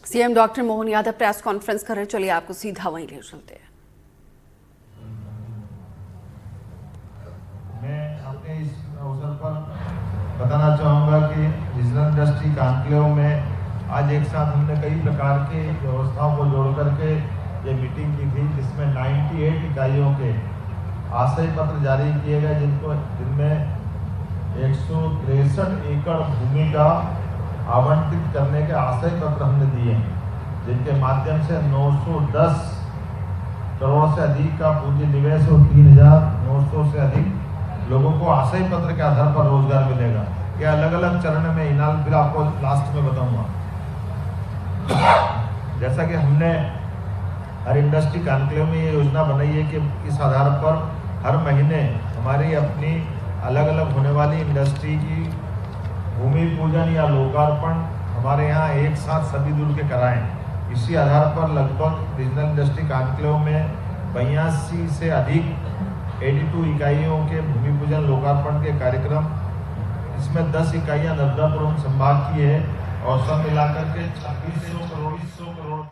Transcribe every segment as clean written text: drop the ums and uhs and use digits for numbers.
CM doctor Mohan Yadav press conference कर रहे, चलिए आपको सीधा वहीं ले चलते हैं। मैं अपने इस अवसर पर बताना चाहूँगा कि रीजनल इंडस्ट्री कॉन्क्लेव में आज एक साथ हमने कई प्रकार की व्यवस्थाओं को जोड़ करके ये मीटिंग की थी, जिसमें 98 इकाइयों के आशय पत्र जारी किए गए, जिनमें 163 एकड़ भूमि का आवंटित करने के आशय पत्र हमने दिए हैं, जिनके माध्यम से 910 करोड़ से अधिक का पूंजी निवेश और 3,900 से अधिक लोगों को आशय पत्र के आधार पर रोजगार मिलेगा। ये अलग अलग चरण में इनाम फिर आपको लास्ट में बताऊंगा। जैसा कि हमने हर इंडस्ट्री कॉन्क्लेव में ये योजना बनाई है कि इस आधार पर हर महीने हमारी अपनी अलग अलग होने वाली इंडस्ट्री की भूमि पूजन या लोकार्पण हमारे यहाँ एक साथ सभी दूर के कराएं। इसी आधार पर लगभग रीजनल इंडस्ट्री कॉन्क्लेव में 82 से अधिक 82 इकाइयों के भूमि पूजन लोकार्पण के कार्यक्रम, इसमें 10 इकाइयाँ नर्मदापुरम संभाग की है और सब मिलाकर के 2600 करोड़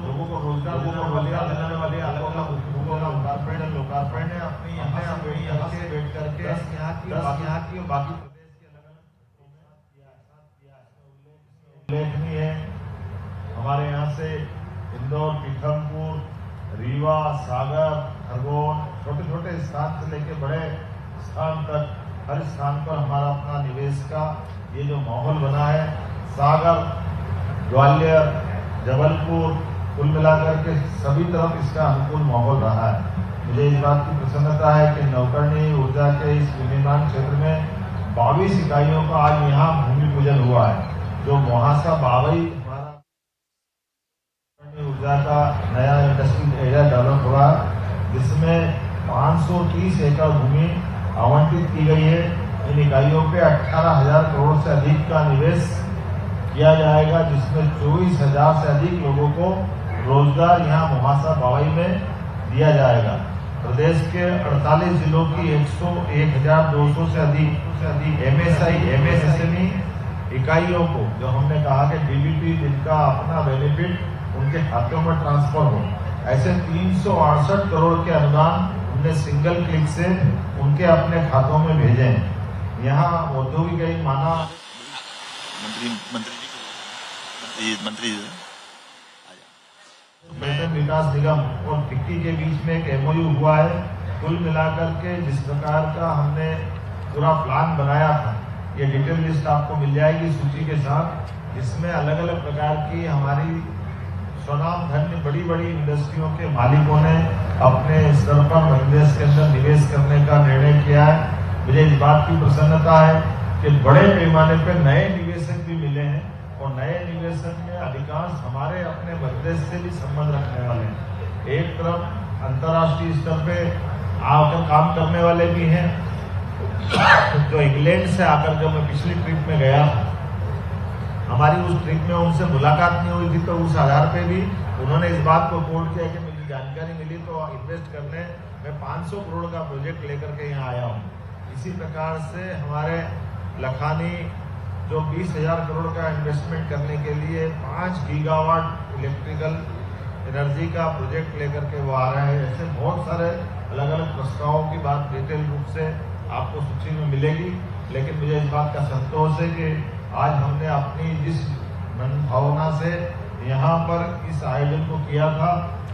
लोगों को रोजगार देने वाले लोकार्पण है। अपनी यहाँ से बैठ करके यहाँ की और बाकी प्रदेश के अलग अलग उल्लेखनीय है। हमारे यहाँ से इंदौर, पीथमपुर, रीवा, सागर, खरगोन, छोटे छोटे स्थान से लेकर बड़े स्थान तक हर स्थान पर हमारा अपना निवेश का ये जो माहौल बना है, सागर, ग्वालियर, जबलपुर, कुल मिलाकर के सभी तरफ इसका अनुकूल माहौल रहा है। मुझे इस बात की प्रसन्नता है कि नवकरणीय ऊर्जा के इस विनिर्माण क्षेत्र में 22 इकाइयों का आज यहाँ भूमि पूजन हुआ है, जो मोहासा बावई हमारा ऊर्जा का नया इंडस्ट्रियल एरिया डेवलप हुआ, जिसमें 530 एकड़ भूमि आवंटित की गई है। इन इकाइयों पे 18,000 करोड़ से अधिक का निवेश किया जाएगा, जिसमें 24,000 से अधिक लोगों को रोजगार यहाँ मोहासा बावई में दिया जाएगा। प्रदेश के 48 जिलों की 1,200 से अधिक MSME इकाइयों को, जो हमने कहा कि DBT जिनका अपना बेनिफिट उनके खातों में ट्रांसफर हो, ऐसे 368 करोड़ के अनुदान हमने सिंगल क्लिक से उनके अपने खातों में भेजे हैं। यहाँ औद्योगिक माना मंत्री विकास निगम और फिक्की के बीच में एक MOU हुआ है। कुल मिलाकर के जिस प्रकार का हमने पूरा प्लान बनाया था, ये डिटेल लिस्ट आपको मिल जाएगी सूची के साथ, जिसमें अलग अलग प्रकार की हमारी स्वनाम धन्य बड़ी बड़ी इंडस्ट्रियों के मालिकों ने अपने स्तर पर मध्यप्रदेश के अंदर निवेश करने का निर्णय किया है। मुझे इस बात की प्रसन्नता है कि बड़े पैमाने पर नए निवेशक भी मिले हैं और नए निवेशक में अधिकांश हमारे अपने मध्यप्रदेश से भी संबंध रखने वाले हैं। एक तरफ अंतर्राष्ट्रीय स्तर पे आकर काम करने वाले भी हैं, जो इंग्लैंड से आकर, जब मैं पिछली ट्रिप में गया, हमारी उस ट्रिप में उनसे मुलाकात नहीं हुई थी, तो उस आधार पे भी उन्होंने इस बात को कोट किया कि मुझे जानकारी मिली तो इन्वेस्ट करने मैं 500 करोड़ का प्रोजेक्ट लेकर के यहाँ आया हूँ। इसी प्रकार से हमारे लखानी जो 20,000 करोड़ का इन्वेस्टमेंट करने के लिए 5 गीगावाट इलेक्ट्रिकल एनर्जी का प्रोजेक्ट लेकर के वो आ रहे हैं। ऐसे बहुत सारे अलग अलग प्रस्तावों की बात डिटेल रूप से आपको सूची में मिलेगी, लेकिन मुझे इस बात का संतोष है कि आज हमने अपनी जिस मन भावना से यहाँ पर इस आयोजन को किया था,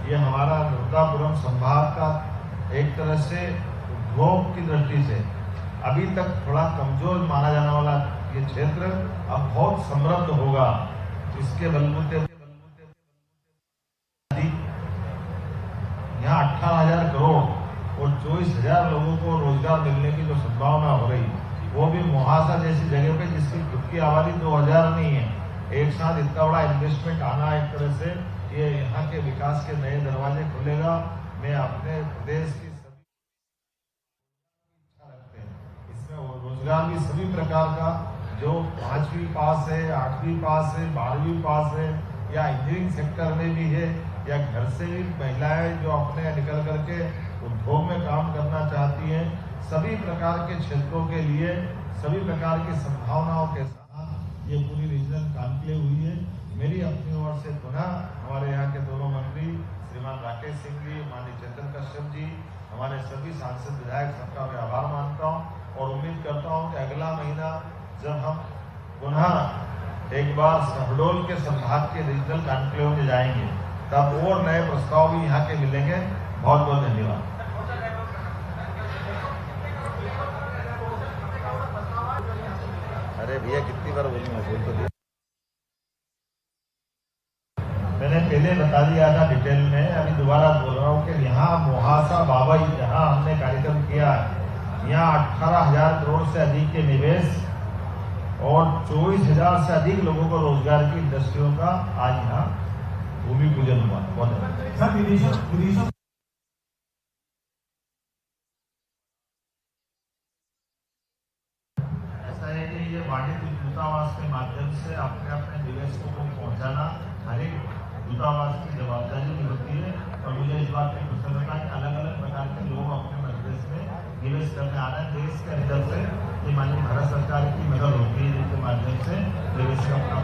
ये हमारा नर्मदापुरम संभाग का एक तरह से उद्योग की दृष्टि से अभी तक थोड़ा कमजोर माना जाने वाला ये क्षेत्र अब बहुत समृद्ध होगा। इसके बलबूते यहाँ 18,000 करोड़ और 24,000 लोगों को रोजगार मिलने की जो संभावना हो रही, वो भी मोहासा जैसी जगह पे जिसकी खुद की आबादी 2,000 नहीं है, एक साथ इतना बड़ा इन्वेस्टमेंट आना, एक तरह से ये यहाँ के विकास के नए दरवाजे खुलेगा। मैं अपने प्रदेश की सभी इच्छा रखते हैं, इसमें रोजगार भी सभी प्रकार का, जो 5वीं पास है, 8वीं पास है, 12वीं पास है, या इंजीनियरिंग सेक्टर में भी है, या घर से भी महिलाएं जो अपने निकल करके उद्योग में काम करना चाहती हैं, सभी प्रकार के क्षेत्रों के लिए सभी प्रकार की संभावनाओं के साथ ये पूरी रीजनल मेरी अपनी ओर से पुनः हमारे यहाँ के दोनों मंत्री श्रीमान राकेश सिंह जी, माननीय चंदन कश्यप जी, हमारे सभी सांसद विधायक सबका मैं आभार मानता हूँ और उम्मीद करता हूँ कि अगला महीना जब हम पुनः एक बार शहडोल के संभाग के रीजनल कॉन्क्लेव में जाएंगे तब और नए प्रस्ताव भी यहाँ के मिलेंगे। बहुत बहुत धन्यवाद। अरे भैया कितनी बार बोलूंगा, बोल तो दिया। मैंने पहले बता दिया था डिटेल में, अभी दोबारा बोल रहा हूँ कि यहाँ मोहासा बाबई जहाँ हमने कार्यक्रम किया है, यहाँ 18,000 करोड़ से अधिक के निवेश और 24,000 से अधिक लोगों को रोजगार की इंडस्ट्रियों का आज यहाँ भूमि पूजन हुआ। बहुत विदेशों ऐसा है कि ये वाणिज्य दूतावास के माध्यम से अपने अपने निवेशकों को पहुंचाना हर एक दूतावास की जवाबदारी भी होती है और मुझे इस बात की प्रसन्नता है कि अलग अलग प्रकार के लोग अपने मध्यप्रदेश में निवेश करने आ रहे हैं। देश के अंदर से ये माननीय भारत सरकार की मदद होती है जिसके माध्यम से निवेशक अपना